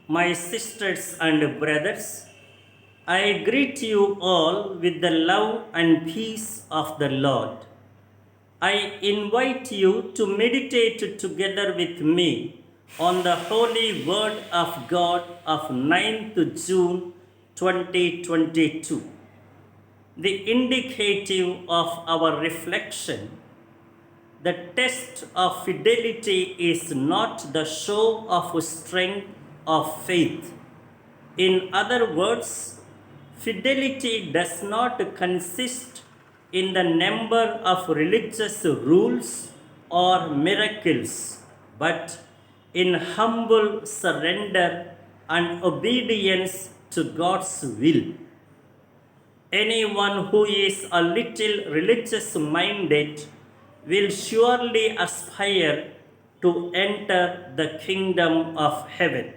My sisters and brothers, I greet you all with the love and peace of the Lord. I invite you to meditate together with me on the holy word of God of 9th June 2022. The indicative of our reflection: the test of fidelity is not the show of strength of faith. In other words, fidelity does not consist in the number of religious rules or miracles, but in humble surrender and obedience to God's will. Anyone who is a little religious minded will surely aspire to enter the kingdom of heaven.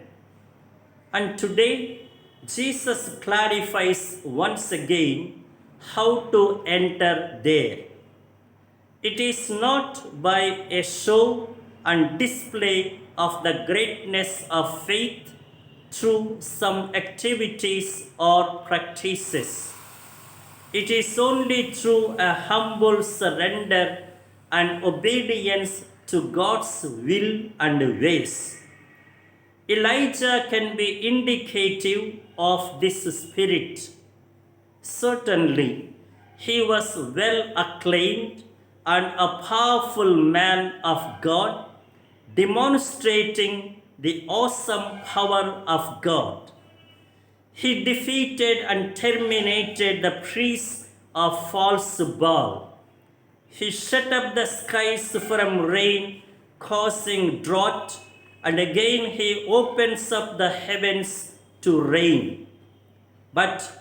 And today, Jesus clarifies once again how to enter there. It is not by a show and display of the greatness of faith through some activities or practices. It is only through a humble surrender and obedience to God's will and ways. Elijah can be indicative of this spirit. Certainly, he was well acclaimed and a powerful man of God, demonstrating the awesome power of God. He defeated and terminated the priests of false Baal. He shut up the skies from rain, causing drought, and again he opens up the heavens to rain. But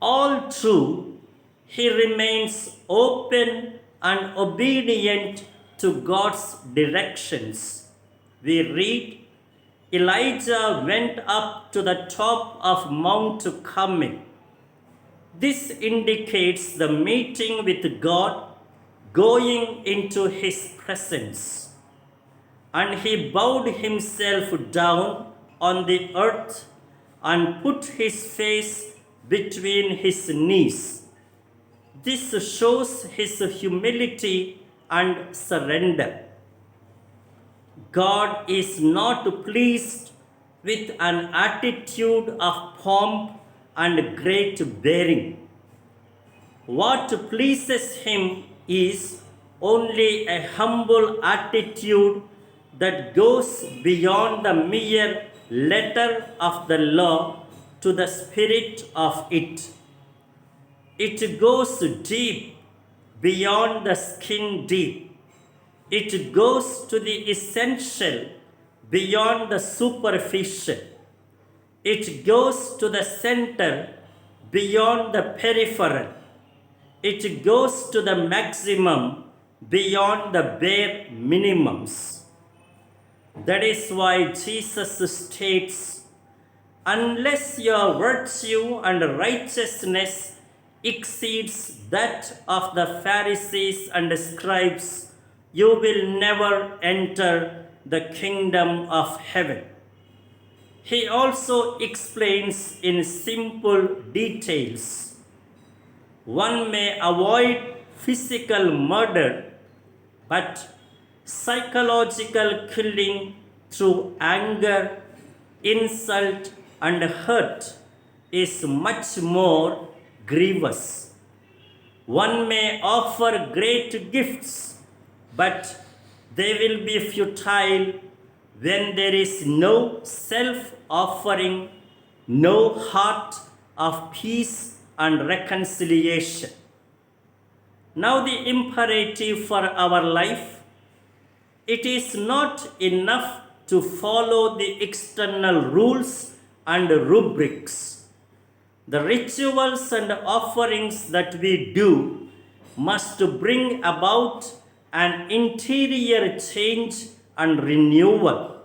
all through, he remains open and obedient to God's directions. We read, Elijah went up to the top of Mount Carmel. This indicates the meeting with God, going into his presence. And he bowed himself down on the earth and put his face between his knees. This shows his humility and surrender. God is not pleased with an attitude of pomp and great bearing. What pleases him is only a humble attitude that goes beyond the mere letter of the law to the spirit of it. It goes deep beyond the skin deep. It goes to the essential beyond the superficial. It goes to the center beyond the peripheral. It goes to the maximum beyond the bare minimums. That is why Jesus states, unless your virtue and righteousness exceeds that of the Pharisees and scribes, you will never enter the kingdom of heaven. He also explains in simple details. One may avoid physical murder, but psychological killing through anger, insult, and hurt is much more grievous. One may offer great gifts, but they will be futile when there is no self-offering, no heart of peace and reconciliation. Now the imperative for our life: it is not enough to follow the external rules and rubrics. The rituals and offerings that we do must bring about an interior change and renewal.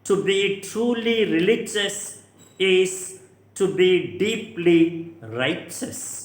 To be truly religious is to be deeply righteous.